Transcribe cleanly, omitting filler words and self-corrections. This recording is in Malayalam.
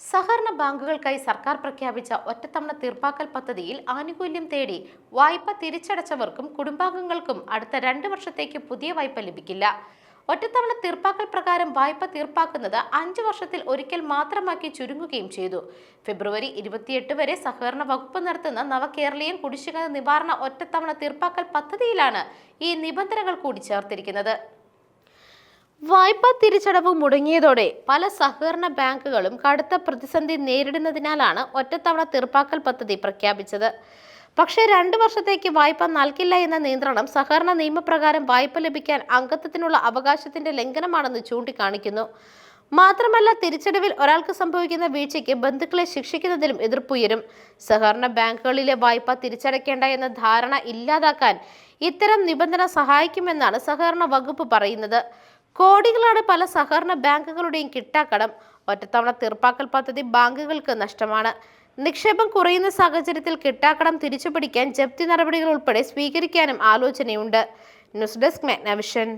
സഹകരണ ബാങ്കുകൾക്കായി സർക്കാർ പ്രഖ്യാപിച്ച ഒറ്റത്തവണ തീർപ്പാക്കൽ പദ്ധതിയിൽ ആനുകൂല്യം തേടി വായ്പ തിരിച്ചടച്ചവർക്കും കുടുംബാംഗങ്ങൾക്കും അടുത്ത 2 വർഷത്തേക്ക് പുതിയ വായ്പ ലഭിക്കില്ല. ഒറ്റത്തവണ തീർപ്പാക്കൽ പ്രകാരം വായ്പ തീർപ്പാക്കുന്നത് 5 വർഷത്തിൽ ഒരിക്കൽ മാത്രമാക്കി ചുരുങ്ങുകയും ചെയ്തു. ഫെബ്രുവരി 28 വരെ സഹകരണ വകുപ്പ് നടത്തുന്ന നവകേരളീയൻ കുടിശ്ശിക നിവാരണ ഒറ്റത്തവണ തീർപ്പാക്കൽ പദ്ധതിയിലാണ് ഈ നിബന്ധനകൾ കൂടി ചേർത്തിരിക്കുന്നത്. വായ്പാ തിരിച്ചടവ് മുടങ്ങിയതോടെ പല സഹകരണ ബാങ്കുകളും കടുത്ത പ്രതിസന്ധി നേരിടുന്നതിനാലാണ് ഒറ്റത്തവണ തീർപ്പാക്കൽ പദ്ധതി പ്രഖ്യാപിച്ചത്. പക്ഷേ 2 വർഷത്തേക്ക് വായ്പ നൽകില്ല എന്ന നിയന്ത്രണം സഹകരണ നിയമപ്രകാരം വായ്പ ലഭിക്കാൻ അംഗത്വത്തിനുള്ള അവകാശത്തിന്റെ ലംഘനമാണെന്ന് ചൂണ്ടിക്കാണിക്കുന്നു. മാത്രമല്ല, തിരിച്ചടവിൽ ഒരാൾക്ക് സംഭവിക്കുന്ന വീഴ്ചയ്ക്ക് ബന്ധുക്കളെ ശിക്ഷിക്കുന്നതിലും എതിർപ്പുയരും. സഹകരണ ബാങ്കുകളിലെ വായ്പ തിരിച്ചടയ്ക്കേണ്ട എന്ന ധാരണ ഇല്ലാതാക്കാൻ ഇത്തരം നിബന്ധന സഹായിക്കുമെന്നാണ് സഹകരണ വകുപ്പ് പറയുന്നത്. കോടികളാണ് പല സഹകരണ ബാങ്കുകളുടെയും കിട്ടാക്കടം. ഒറ്റത്തവണ തീർപ്പാക്കൽ പദ്ധതി ബാങ്കുകൾക്ക് നഷ്ടമാണ്. നിക്ഷേപം കുറയുന്ന സാഹചര്യത്തിൽ കിട്ടാക്കടം തിരിച്ചുപിടിക്കാൻ ജപ്തി നടപടികൾ ഉൾപ്പെടെ സ്വീകരിക്കാനും ആലോചനയുണ്ട്. News desk മെഗ്നവിഷൻ.